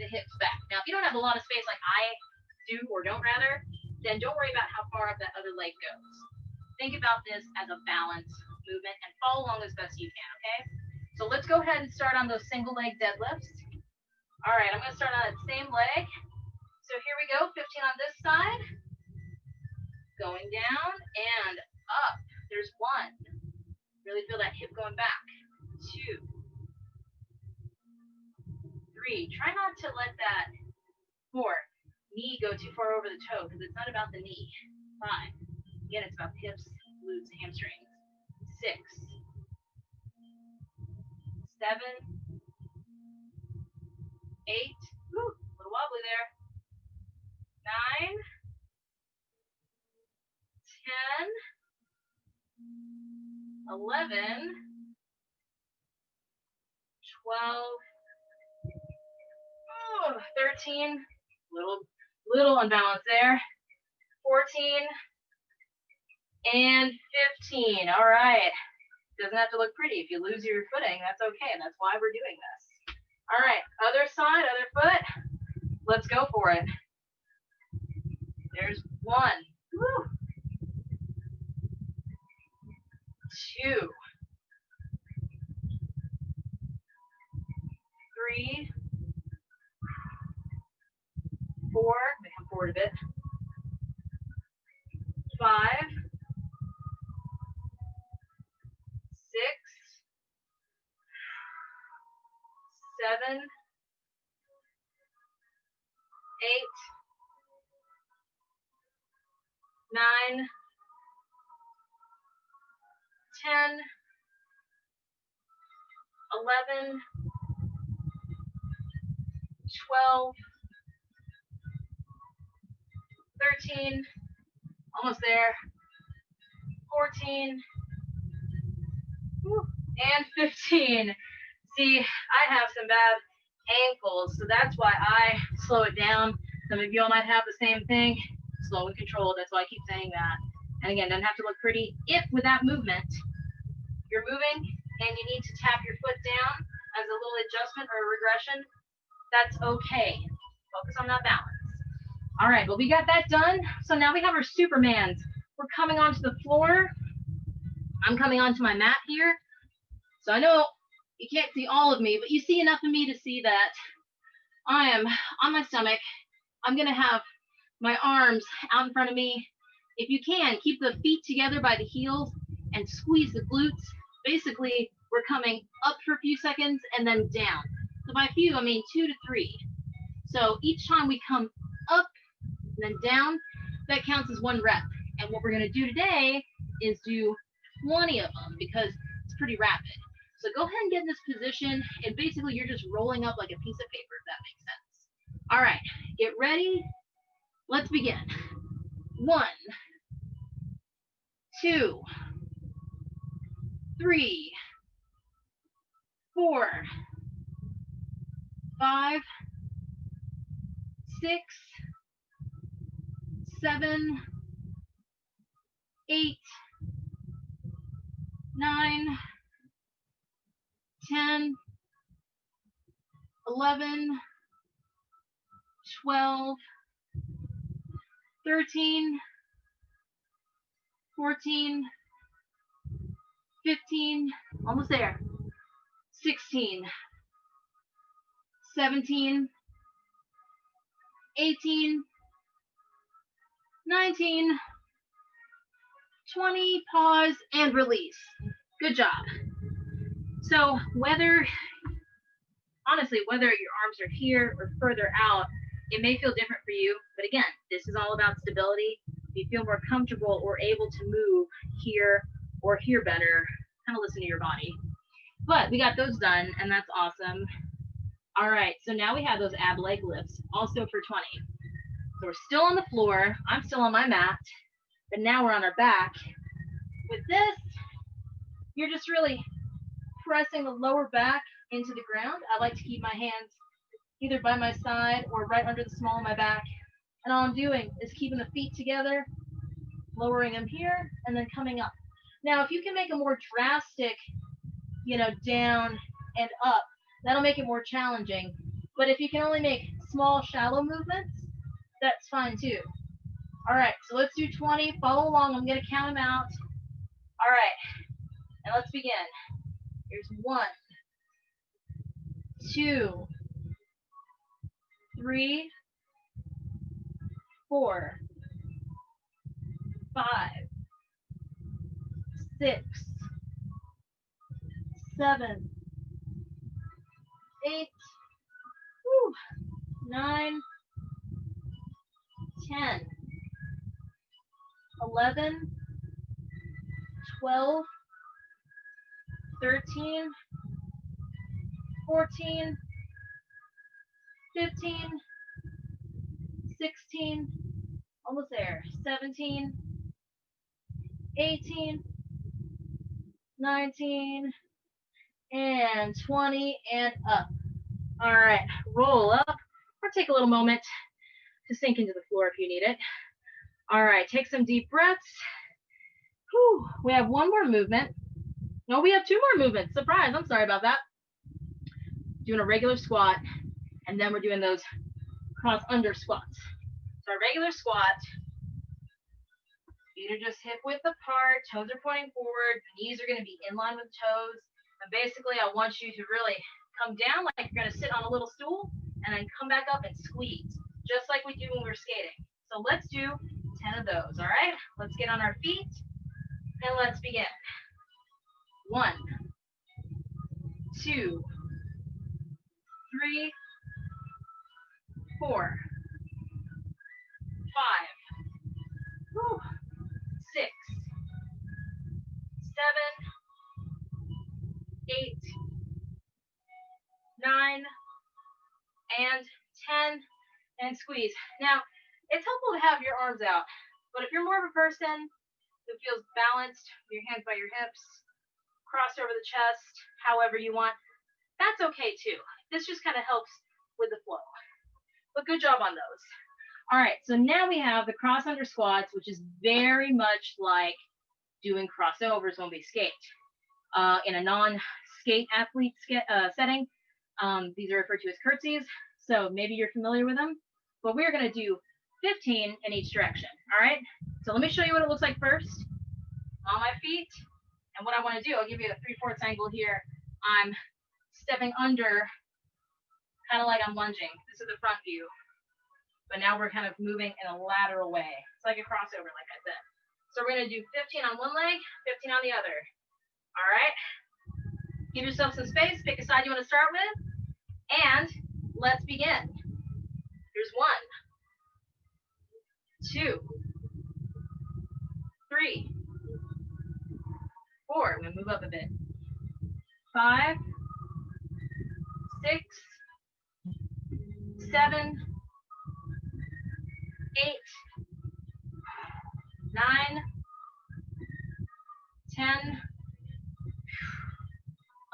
the hips back. Now, if you don't have a lot of space like I do or don't rather, then don't worry about how far up that other leg goes. Think about this as a balance movement and follow along as best you can, okay? So let's go ahead and start on those single leg deadlifts. All right, I'm going to start on that same leg. So here we go, 15 on this side. Going down and up. There's 1. Really feel that hip going back. 2. 3. Try not to let that 4. Knee go too far over the toe because it's not about the knee. 5. Again, it's about the hips, glutes, hamstrings. 6. 7. 8. Woo, a little wobbly there. 9. 11, 12, 13, little unbalanced there, 14, and 15. All right. Doesn't have to look pretty. If you lose your footing, that's okay. That's why we're doing this. All right, other side, other foot. Let's go for it. There's 1. Woo. 2. 3. 4. Let me come forward a bit. 5. 6. 7. 8. 9. 10. 11. 12. 13. Almost there. 14. And 15. See, I have some bad ankles, so that's why I slow it down. Some of you all might have the same thing. Slow and controlled. That's why I keep saying that. And again, doesn't have to look pretty. If with that movement, you're moving and you need to tap your foot down as a little adjustment or a regression, that's okay. Focus on that balance. All right, well, we got that done. So now we have our Supermans. We're coming onto the floor. I'm coming onto my mat here. So I know you can't see all of me, but you see enough of me to see that I am on my stomach. I'm going to have my arms out in front of me. If you can, keep the feet together by the heels and squeeze the glutes. Basically, we're coming up for a few seconds and then down. So by few, I mean 2 to 3. So each time we come up and then down, that counts as 1 rep. And what we're going to do today is do 20 of them because it's pretty rapid. So go ahead and get in this position, and basically you're just rolling up like a piece of paper, if that makes sense. All right, get ready. Let's begin. 1, 2, 3, 4, 5, 6, 7, 8, 9, 10, 11, 12, 13, 14, 15, almost there, 16, 17, 18, 19, 20, pause, and release. Good job. So honestly, whether your arms are here or further out, it may feel different for you, but again, this is all about stability. If you feel more comfortable or able to move here or here better, kind of listen to your body. But we got those done, and that's awesome. All right, so now we have those ab leg lifts, also for 20. So we're still on the floor. I'm still on my mat, but now we're on our back. With this, you're just really pressing the lower back into the ground. I like to keep my hands either by my side or right under the small of my back. And all I'm doing is keeping the feet together, lowering them here, and then coming up. Now, if you can make a more drastic, down and up, that'll make it more challenging. But if you can only make small, shallow movements, that's fine too. All right, so let's do 20. Follow along. I'm going to count them out. All right, and let's begin. Here's 1, 2, 3, 4, 5, 6, 7, 8, 9, 10, 11, 12, 13, 14, 15, 16, almost there, 17, 18, 19, and 20, and up. All right, roll up, or take a little moment to sink into the floor if you need it. All right, take some deep breaths. Whew, we have one more movement. No, we have two more movements. Surprise, I'm sorry about that. Doing a regular squat, and then we're doing those cross under squats. So our regular squat, feet are just hip width apart, toes are pointing forward, knees are going to be in line with toes. And basically, I want you to really come down like you're going to sit on a little stool, and then come back up and squeeze, just like we do when we're skating. So let's do 10 of those, all right? Let's get on our feet, and let's begin. 1, 2, 3, 4, 5, 6, 7, 8, 9, and 10, and squeeze. Now, it's helpful to have your arms out, but if you're more of a person who feels balanced, your hands by your hips, cross over the chest, however you want, that's okay too. This just kind of helps with the flow. But good job on those. All right, so now we have the cross under squats, which is very much like doing crossovers when we skate. In a non-skate athlete setting, these are referred to as curtsies, so maybe you're familiar with them, but we're going to do 15 in each direction, all right? So let me show you what it looks like first. On my feet, and what I want to do, I'll give you a 3/4 angle here. I'm stepping under, kind of like I'm lunging. This is the front view, but now we're kind of moving in a lateral way. It's like a crossover, like I said. So we're going to do 15 on one leg, 15 on the other. All right? Give yourself some space. Pick a side you want to start with. And let's begin. Here's 1, 2, 3, 4. I'm going to move up a bit. 5, 6, 7, 8, 9, 10,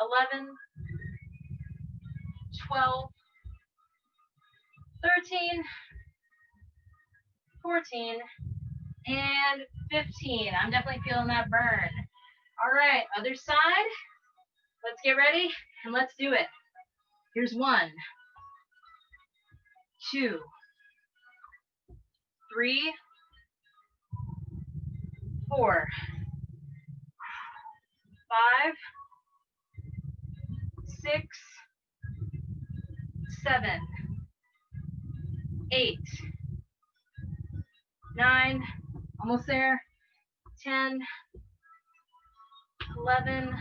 11, 12, 13, 14, and 15. I'm definitely feeling that burn. All right, other side. Let's get ready and let's do it. Here's 1, 2, 3, 4, 5, 6, 7, 8, 9, almost there, 10, 11,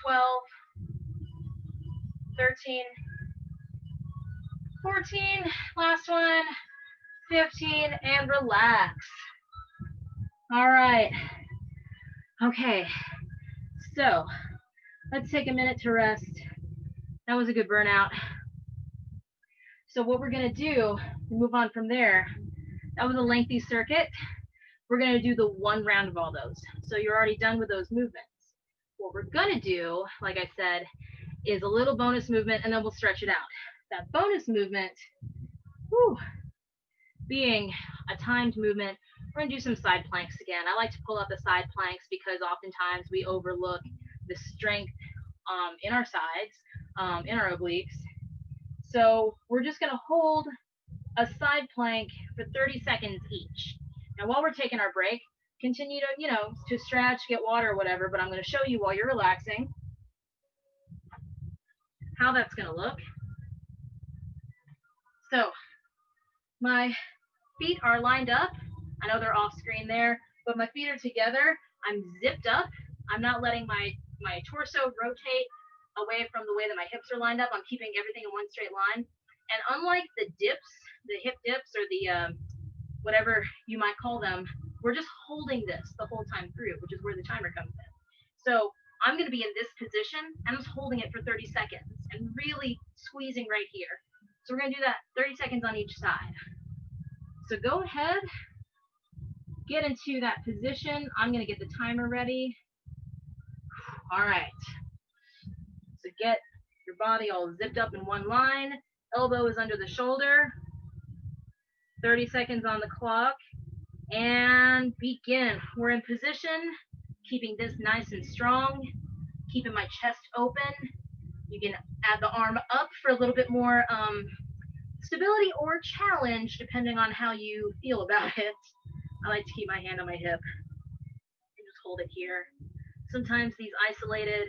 12, 13, 14, last one, 15, and relax. All right. Okay, so let's take a minute to rest. That was a good burnout. So what we're going to do, move on from there. That was a lengthy circuit. We're going to do the 1 round of all those. So you're already done with those movements. What we're going to do, like I said, is a little bonus movement, and then we'll stretch it out. That bonus movement, being a timed movement, we're going to do some side planks again. I like to pull out the side planks because oftentimes we overlook the strength in our sides, in our obliques. So we're just going to hold a side plank for 30 seconds each. Now, while we're taking our break, continue to, to stretch, get water or whatever, but I'm going to show you while you're relaxing how that's going to look. So my feet are lined up. I know they're off screen there, but my feet are together. I'm zipped up. I'm not letting my torso rotate away from the way that my hips are lined up. I'm keeping everything in one straight line. And unlike the dips, the hip dips or the whatever you might call them, we're just holding this the whole time through, which is where the timer comes in. So I'm going to be in this position and I'm just holding it for 30 seconds and really squeezing right here. So we're going to do that 30 seconds on each side. So go ahead, get into that position. I'm going to get the timer ready. All right. So get your body all zipped up in one line. Elbow is under the shoulder. 30 seconds on the clock. And begin. We're in position, keeping this nice and strong, keeping my chest open. You can add the arm up for a little bit more stability or challenge, depending on how you feel about it. I like to keep my hand on my hip and just hold it here. Sometimes these isolated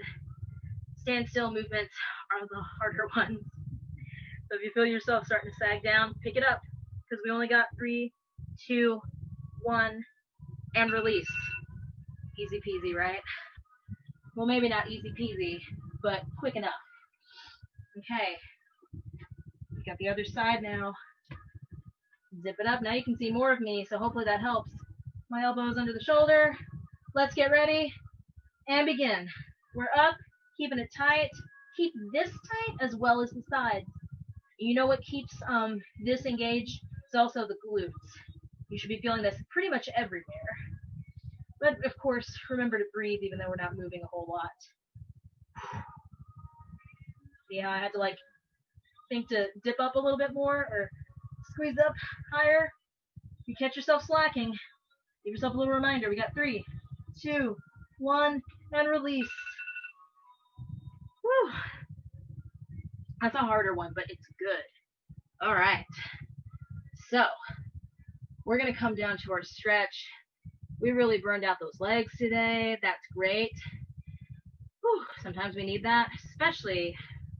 standstill movements are the harder ones. So if you feel yourself starting to sag down, pick it up, because we only got 3, 2, 1, and release. Easy peasy, right? Well, maybe not easy peasy, but quick enough. Okay, we got the other side now. Zip it up. Now you can see more of me, so hopefully that helps. My elbows under the shoulder. Let's get ready and begin. We're up, keeping it tight. Keep this tight as well as the sides. You know what keeps this engaged? It's also the glutes. You should be feeling this pretty much everywhere. But of course, remember to breathe even though we're not moving a whole lot. See how I had to think to dip up a little bit more or squeeze up higher? If you catch yourself slacking, give yourself a little reminder. We got 3, 2, 1, and release. Whew. That's a harder one, but it's good. All right. So we're going to come down to our stretch. We really burned out those legs today. That's great. Whew. Sometimes we need that, especially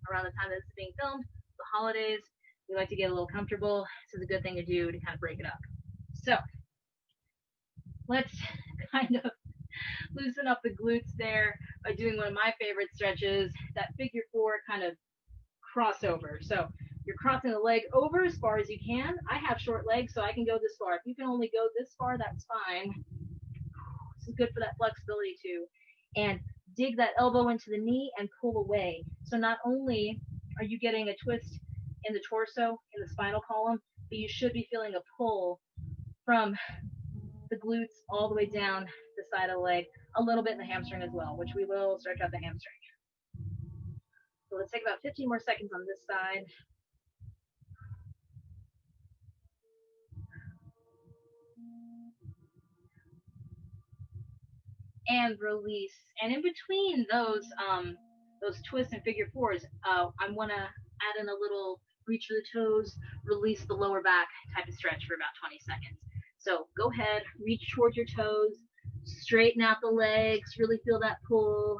around the time that it's being filmed, the holidays. We like to get a little comfortable. This is a good thing to do to kind of break it up. So let's kind of loosen up the glutes there by doing one of my favorite stretches, that figure 4 kind of crossover. So you're crossing the leg over as far as you can. I have short legs, so I can go this far. If you can only go this far, that's fine. This is good for that flexibility too. And dig that elbow into the knee and pull away. So not only are you getting a twist in the torso, in the spinal column, but you should be feeling a pull from the glutes all the way down the side of the leg, a little bit in the hamstring as well, which we will stretch out the hamstring. So let's take about 15 more seconds on this side. And release. And in between those twists and figure 4s, I want to add in a little reach for the toes, release the lower back type of stretch for about 20 seconds. So go ahead, reach towards your toes, straighten out the legs, really feel that pull.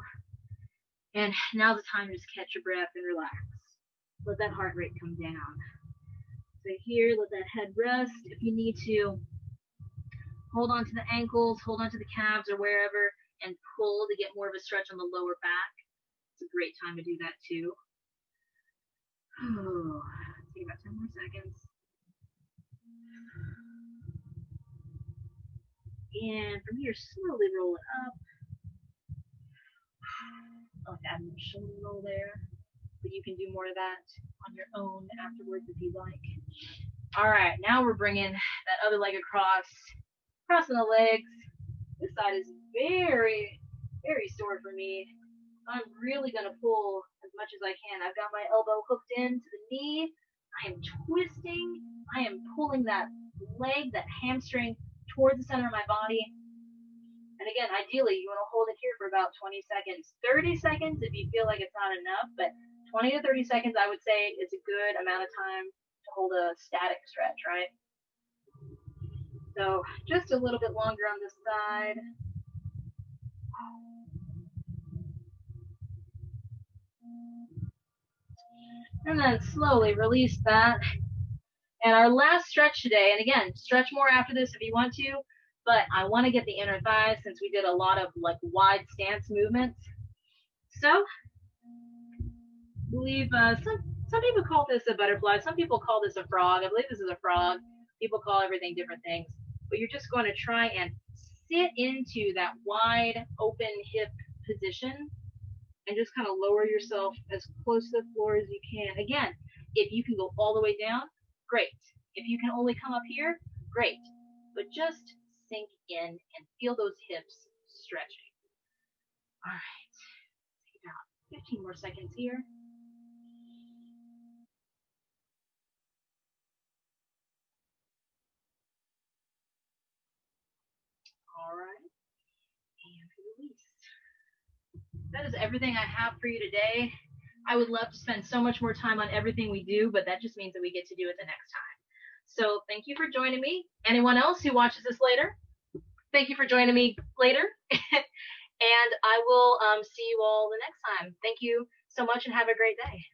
And now's the time to just catch your breath and relax. Let that heart rate come down. So here, let that head rest. If you need to, hold on to the ankles, hold on to the calves or wherever, and pull to get more of a stretch on the lower back. It's a great time to do that too. Take about 10 more seconds. And from here, slowly roll it up. I'll add a little shoulder roll there, but you can do more of that on your own afterwards if you like. All right, now we're bringing that other leg across, crossing the legs. This side is very, very sore for me. I'm really going to pull as much as I can. I've got my elbow hooked into the knee. I am twisting. I am pulling that leg, that hamstring, towards the center of my body. And again, ideally, you want to hold it here for about 20 seconds. 30 seconds if you feel like it's not enough, but 20 to 30 seconds, I would say, is a good amount of time to hold a static stretch, right? So just a little bit longer on this side. And then slowly release that. And our last stretch today, and again, stretch more after this if you want to, but I want to get the inner thighs since we did a lot of wide stance movements. So, I believe some people call this a butterfly, some people call this a frog. I believe this is a frog. People call everything different things. But you're just going to try and sit into that wide open hip position and just kind of lower yourself as close to the floor as you can. Again, if you can go all the way down, great. If you can only come up here, great. But just sink in and feel those hips stretching. All right. 15 more seconds here. All right. And release. That is everything I have for you today. I would love to spend so much more time on everything we do, but that just means that we get to do it the next time. So thank you for joining me. Anyone else who watches this later, thank you for joining me later. And I will see you all the next time. Thank you so much and have a great day.